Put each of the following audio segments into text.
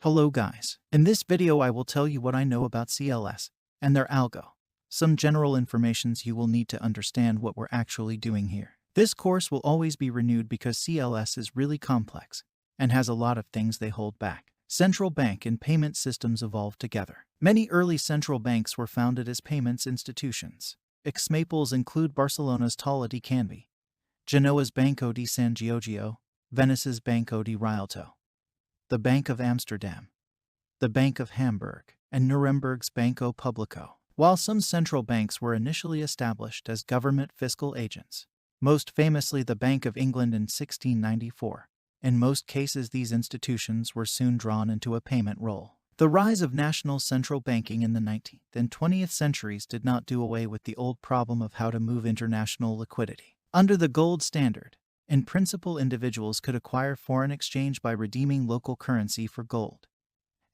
Hello guys. In this video I will tell you what I know about CLS and their algo. Some general informations you will need to understand what we're actually doing here. This course will always be renewed because CLS is really complex and has a lot of things they hold back. Central bank and payment systems evolved together. Many early central banks were founded as payments institutions. Examples include Barcelona's Tala de Canvi, Genoa's Banco de San Giorgio, Venice's Banco di Rialto, the Bank of Amsterdam, the Bank of Hamburg, and Nuremberg's Banco Publico. While some central banks were initially established as government fiscal agents, most famously the Bank of England in 1694, in most cases these institutions were soon drawn into a payment role. The rise of national central banking in the 19th and 20th centuries did not do away with the old problem of how to move international liquidity. Under the gold standard, in principle, individuals could acquire foreign exchange by redeeming local currency for gold,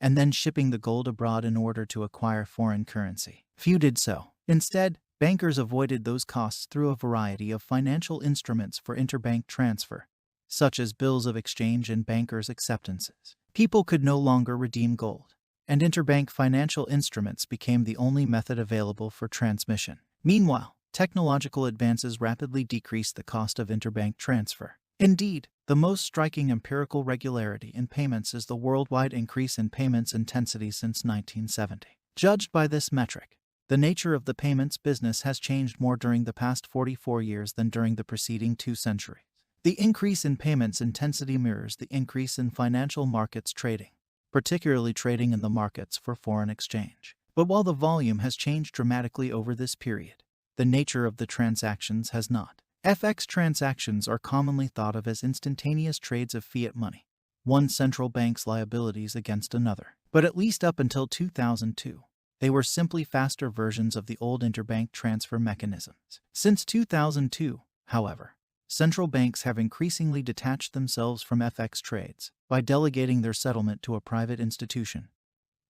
and then shipping the gold abroad in order to acquire foreign currency. Few did so. Instead, bankers avoided those costs through a variety of financial instruments for interbank transfer, such as bills of exchange and bankers' acceptances. People could no longer redeem gold, and interbank financial instruments became the only method available for transmission. Meanwhile, technological advances rapidly decreased the cost of interbank transfer. Indeed, the most striking empirical regularity in payments is the worldwide increase in payments intensity since 1970. Judged by this metric, the nature of the payments business has changed more during the past 44 years than during the preceding 2 centuries. The increase in payments intensity mirrors the increase in financial markets trading, particularly trading in the markets for foreign exchange. But while the volume has changed dramatically over this period, the nature of the transactions has not. FX transactions are commonly thought of as instantaneous trades of fiat money, one central bank's liabilities against another. But at least up until 2002, they were simply faster versions of the old interbank transfer mechanisms. Since 2002, however, central banks have increasingly detached themselves from FX trades by delegating their settlement to a private institution,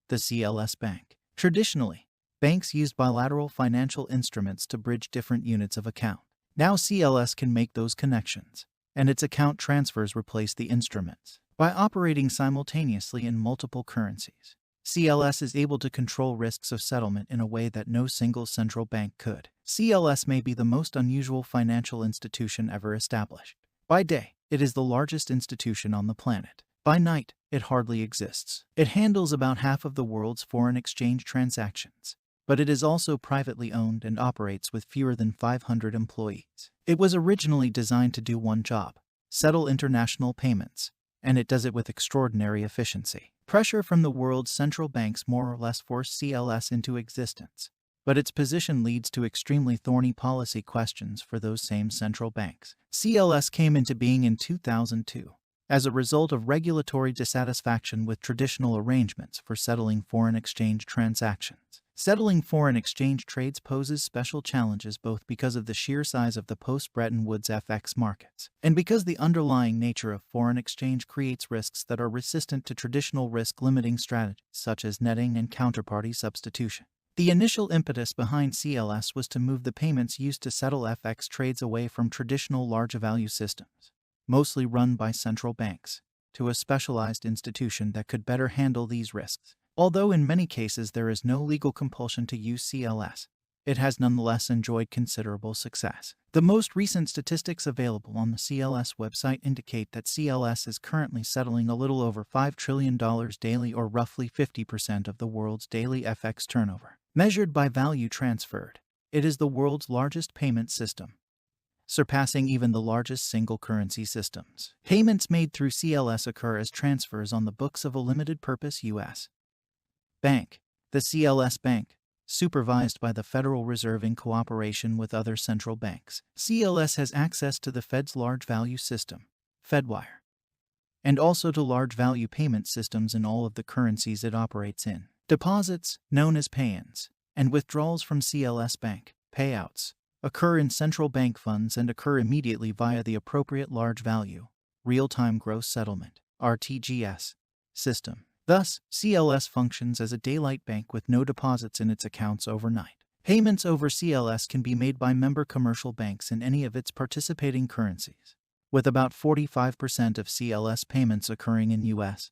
the CLS bank. Traditionally, banks used bilateral financial instruments to bridge different units of account. Now CLS can make those connections, and its account transfers replace the instruments. By operating simultaneously in multiple currencies, CLS is able to control risks of settlement in a way that no single central bank could. CLS may be the most unusual financial institution ever established. By day, it is the largest institution on the planet. By night, it hardly exists. It handles about half of the world's foreign exchange transactions, but it is also privately owned and operates with fewer than 500 employees. It was originally designed to do one job: settle international payments, and it does it with extraordinary efficiency. Pressure from the world's central banks more or less forced CLS into existence, but its position leads to extremely thorny policy questions for those same central banks. CLS came into being in 2002 as a result of regulatory dissatisfaction with traditional arrangements for settling foreign exchange transactions. Settling foreign exchange trades poses special challenges both because of the sheer size of the post-Bretton Woods FX markets, and because the underlying nature of foreign exchange creates risks that are resistant to traditional risk-limiting strategies such as netting and counterparty substitution. The initial impetus behind CLS was to move the payments used to settle FX trades away from traditional large-value systems, mostly run by central banks, to a specialized institution that could better handle these risks. Although in many cases there is no legal compulsion to use CLS, it has nonetheless enjoyed considerable success. The most recent statistics available on the CLS website indicate that CLS is currently settling a little over $5 trillion daily, or roughly 50% of the world's daily FX turnover. Measured by value transferred, it is the world's largest payment system, surpassing even the largest single currency systems. Payments made through CLS occur as transfers on the books of a limited-purpose U.S. bank, the CLS Bank, supervised by the Federal Reserve in cooperation with other central banks. CLS has access to the Fed's large value system, Fedwire, and also to large value payment systems in all of the currencies it operates in. Deposits, known as pay-ins, and withdrawals from CLS Bank, payouts, occur in central bank funds and occur immediately via the appropriate large value, real-time gross settlement, RTGS, system. Thus, CLS functions as a daylight bank with no deposits in its accounts overnight. Payments over CLS can be made by member commercial banks in any of its participating currencies, with about 45% of CLS payments occurring in U.S.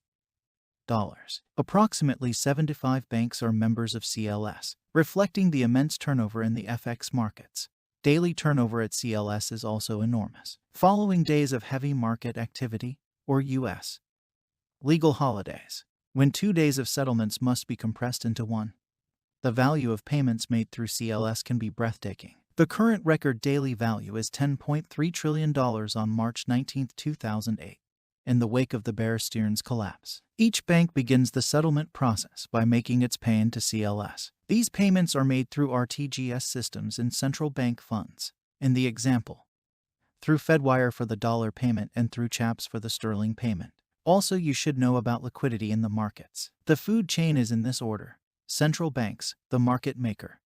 Approximately 75 banks are members of CLS, reflecting the immense turnover in the FX markets. Daily turnover at CLS is also enormous. Following days of heavy market activity, or U.S. legal holidays, when 2 days of settlements must be compressed into one, the value of payments made through CLS can be breathtaking. The current record daily value is $10.3 trillion on March 19, 2008, in the wake of the Bear Stearns collapse. Each bank begins the settlement process by making its pay to CLS. These payments are made through RTGS systems in central bank funds, in the example, through Fedwire for the dollar payment and through CHAPS for the sterling payment. Also, you should know about liquidity in the markets. The food chain is in this order: central banks, the market maker,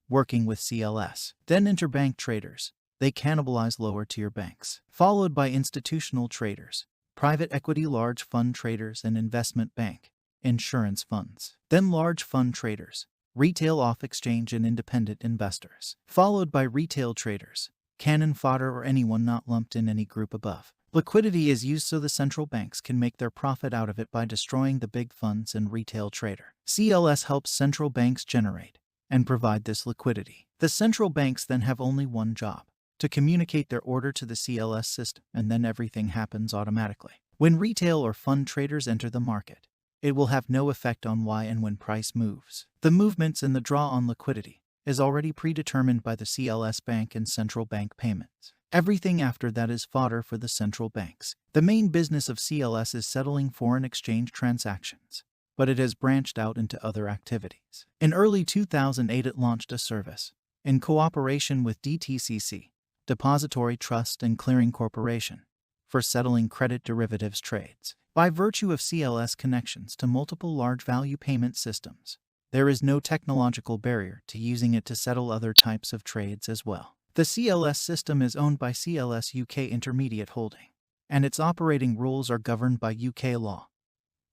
working with CLS. Then interbank traders, they cannibalize lower tier banks. Followed by institutional traders, private equity large fund traders and investment bank, insurance funds. Then large fund traders, retail off-exchange and independent investors. Followed by retail traders, cannon fodder or anyone not lumped in any group above. Liquidity is used so the central banks can make their profit out of it by destroying the big funds and retail trader. CLS helps central banks generate and provide this liquidity. The central banks then have only one job: to communicate their order to the CLS system, and then everything happens automatically. When retail or fund traders enter the market, it will have no effect on why and when price moves. The movements in the draw on liquidity is already predetermined by the CLS bank and central bank payments. Everything after that is fodder for the central banks. The main business of CLS is settling foreign exchange transactions, but it has branched out into other activities. In early 2008, it launched a service, in cooperation with DTCC, Depository Trust and Clearing Corporation, for settling credit derivatives trades. By virtue of CLS connections to multiple large value payment systems, there is no technological barrier to using it to settle other types of trades as well. The CLS system is owned by CLS UK Intermediate Holding, and its operating rules are governed by UK law,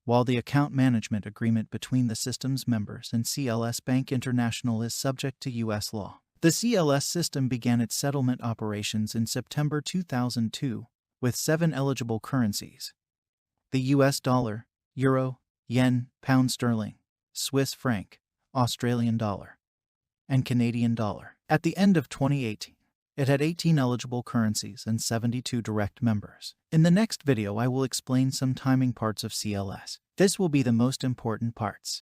while the account management agreement between the system's members and CLS Bank International is subject to US law. The CLS system began its settlement operations in September 2002 with 7 eligible currencies: the US dollar, euro, yen, pound sterling, Swiss franc, Australian dollar, and Canadian dollar. At the end of 2018, it had 18 eligible currencies and 72 direct members. In the next video, I will explain some timing parts of CLS. This will be the most important parts.